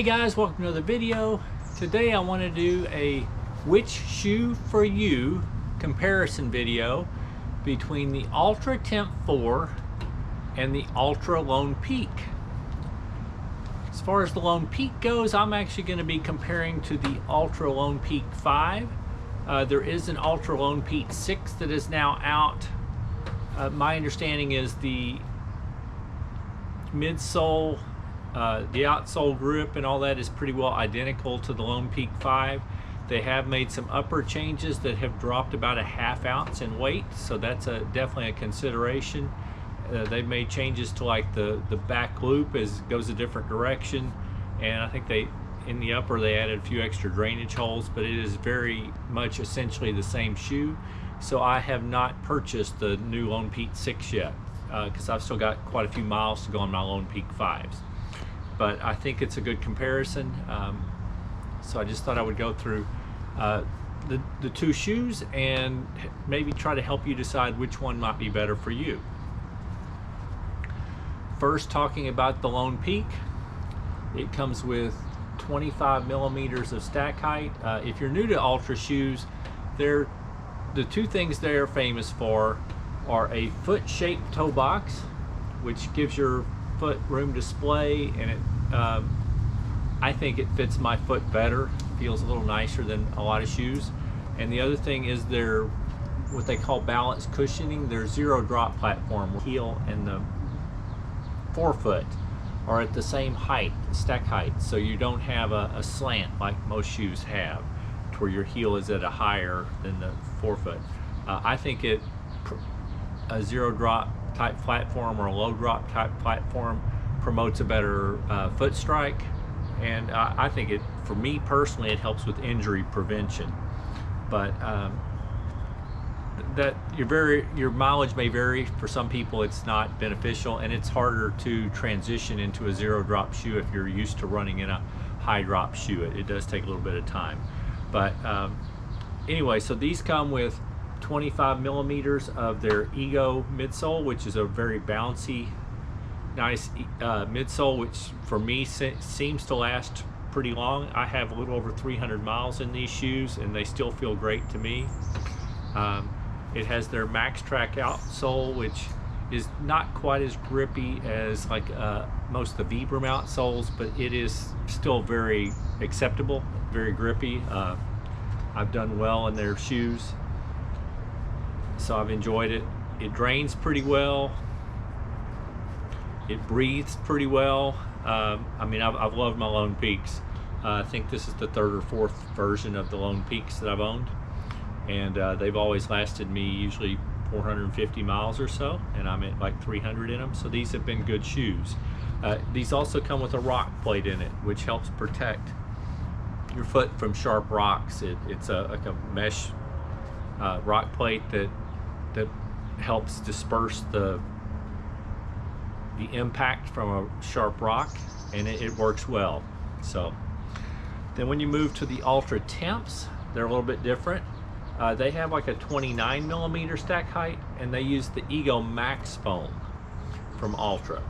Hey guys, welcome to another video. Today I want to do a which shoe for you comparison video between the Altra Timp 4 and the Altra Lone Peak. As far as the Lone Peak goes, I'm actually going to be comparing to the Altra Lone Peak 5. There is an Altra Lone Peak 6 that is now out. My understanding is the midsole, the outsole grip and all that is pretty well identical to the Lone Peak 5. They have made some upper changes that have dropped about a ½ ounce in weight, so that's definitely a consideration. They've made changes to like the back loop goes a different direction, and I think in the upper they added a few extra drainage holes, but it is very much essentially the same shoe. So I have not purchased the new Lone Peak 6 yet because I've still got quite a few miles to go on my Lone Peak 5s. But I think it's a good comparison, so I just thought I would go through the two shoes and maybe try to help you decide which one might be better for you. First, talking about the Lone Peak, it comes with 25 millimeters of stack height. If you're new to Altra shoes, the two things they're famous for are a foot-shaped toe box, which gives your foot room display, and I think it fits my foot better, feels a little nicer than a lot of shoes. And the other thing is their what they call balance cushioning. Their zero drop platform, heel and the forefoot are at the same height, stack height, so you don't have a slant like most shoes have to where your heel is at a higher than the forefoot. I think a zero drop type platform or a low drop type platform promotes a better foot strike, and I think for me personally, it helps with injury prevention. But your mileage may vary. For some people it's not beneficial, and it's harder to transition into a zero drop shoe if you're used to running in a high drop shoe. It does take a little bit of time. But anyway, so these come with 25 millimeters of their Ego midsole, which is a very bouncy, nice midsole, which for me seems to last pretty long. I have a little over 300 miles in these shoes and they still feel great to me. It has their Max Track outsole, which is not quite as grippy as like most of the Vibram outsoles, but it is still very acceptable, very grippy. I've done well in their shoes, so I've enjoyed it. It drains pretty well. It breathes pretty well. I mean, I've loved my Lone Peaks. I think this is the third or fourth version of the Lone Peaks that I've owned, and they've always lasted me usually 450 miles or so, and I'm at like 300 in them, so these have been good shoes. These also come with a rock plate in it, which helps protect your foot from sharp rocks. It's like a mesh rock plate that helps disperse the impact from a sharp rock, and it works well. So then when you move to the Altra Timps, they're a little bit different. They have like a 29 millimeter stack height, and they use the Ego Max foam from Altra.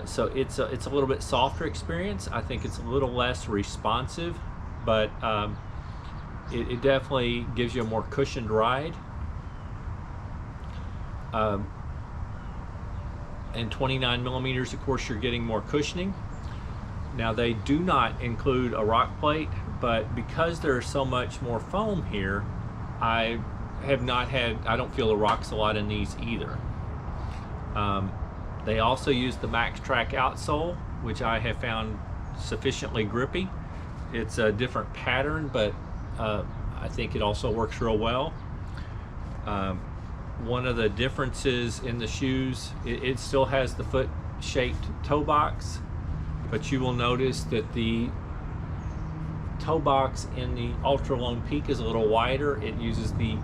So it's a little bit softer experience. I think it's a little less responsive, but it definitely gives you a more cushioned ride. And 29 millimeters, of course, you're getting more cushioning. Now, they do not include a rock plate, but because there's so much more foam here, I don't feel the rocks a lot in these either. They also use the Max Track outsole, which I have found sufficiently grippy. It's a different pattern, but I think it also works real well. One of the differences in the shoes, it still has the foot-shaped toe box, but you will notice that the toe box in the Altra Lone Peak is a little wider. It uses the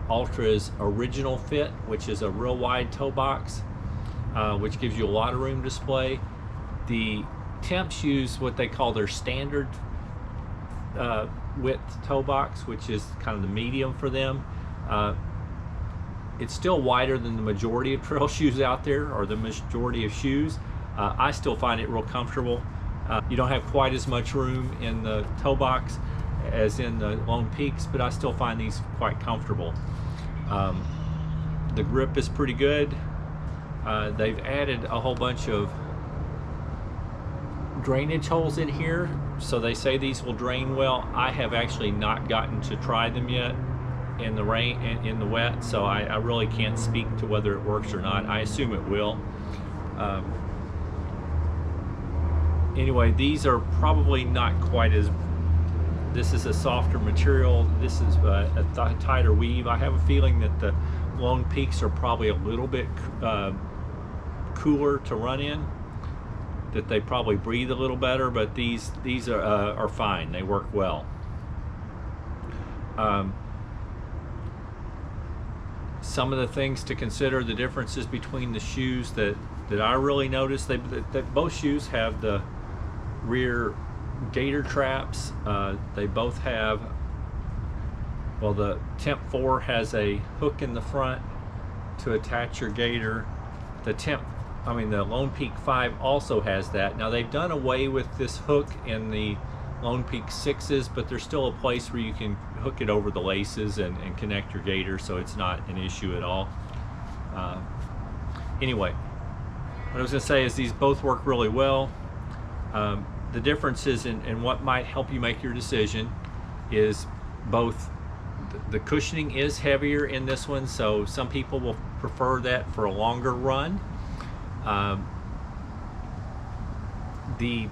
Altra's original fit, which is a real wide toe box, which gives you a lot of room display. The Timps use what they call their standard width toe box, which is kind of the medium for them. It's still wider than the majority of trail shoes out there, or the majority of shoes. I still find it real comfortable. You don't have quite as much room in the toe box as in the Lone Peaks, but I still find these quite comfortable. The grip is pretty good. They've added a whole bunch of drainage holes in here, so they say these will drain well. I have actually not gotten to try them yet in the rain and in the wet, so I really can't speak to whether it works or not. I assume it will. Anyway, these are probably not quite as, this is a softer material, this is a tighter weave. I have a feeling that the Lone Peaks are probably a little bit cooler to run in, that they probably breathe a little better, but these are fine. They work well. Some of the things to consider, the differences between the shoes that I really noticed, that both shoes have the rear gaiter traps. They both have, well, the Temp 4 has a hook in the front to attach your gaiter. The Lone Peak 5 also has that. Now they've done away with this hook in the Lone Peak 6s, but there's still a place where you can hook it over the laces and connect your gaiter, so it's not an issue at all. Anyway, what I was going to say is these both work really well. The differences in what might help you make your decision is both the cushioning is heavier in this one, so some people will prefer that for a longer run. The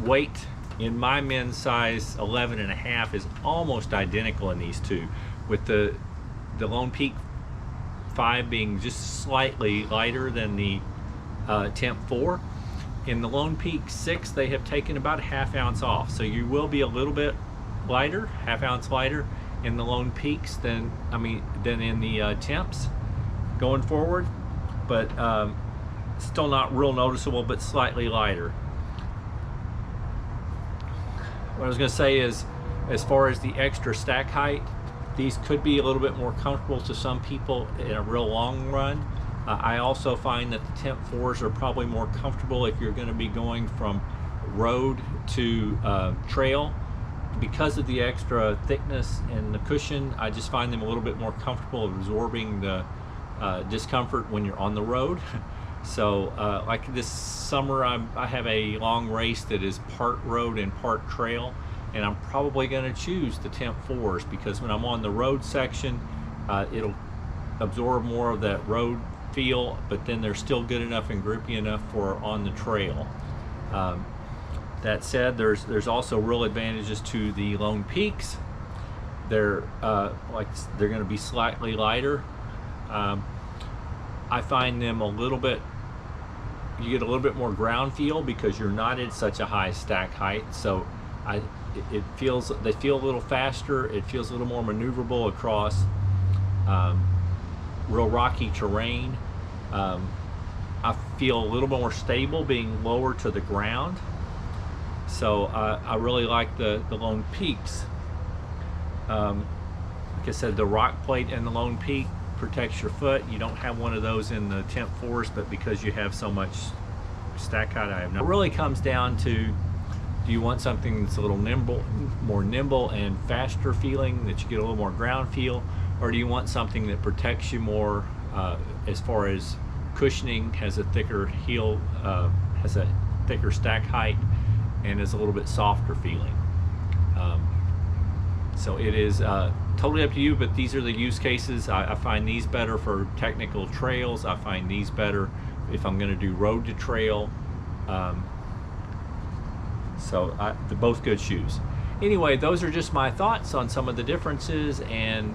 weight in my men's size 11.5 is almost identical in these two, with the Lone Peak 5 being just slightly lighter than the Temp 4. In the Lone Peak 6, they have taken about a ½ ounce off, so you will be a little bit lighter, ½ ounce lighter in the Lone Peaks than in the Temps going forward, but still not real noticeable, but slightly lighter. What I was going to say is, as far as the extra stack height, these could be a little bit more comfortable to some people in a real long run. I also find that the Temp 4s are probably more comfortable if you're going to be going from road to trail. Because of the extra thickness in the cushion, I just find them a little bit more comfortable absorbing the discomfort when you're on the road. So like this summer, I have a long race that is part road and part trail, and I'm probably going to choose the Temp 4s because when I'm on the road section, it'll absorb more of that road feel, but then they're still good enough and grippy enough for on the trail. That said, there's also real advantages to the Lone Peaks. They're going to be slightly lighter. I find them a little bit, you get a little bit more ground feel because you're not at such a high stack height, so they feel a little faster. It feels a little more maneuverable across real rocky terrain. I feel a little more stable being lower to the ground, so I really like the Lone Peaks. Like I said, the rock plate in the Lone Peak protects your foot. You don't have one of those in the Temp 4s, but because you have so much stack height, I have not. It really comes down to, do you want something that's a little more nimble and faster feeling, that you get a little more ground feel, or do you want something that protects you more as far as cushioning, has a thicker heel, has a thicker stack height, and is a little bit softer feeling? So it is totally up to you, but these are the use cases. I find these better for technical trails. I find these better if I'm going to do road to trail. So they're both good shoes. Anyway, those are just my thoughts on some of the differences and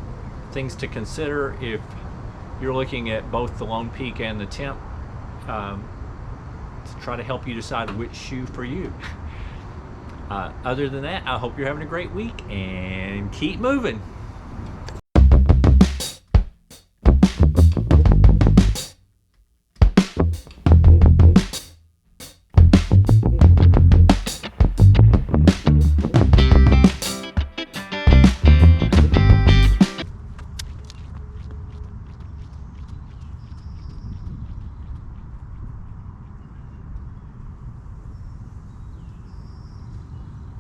things to consider if you're looking at both the Lone Peak and the Temp, to try to help you decide which shoe for you. Other than that, I hope you're having a great week and keep moving.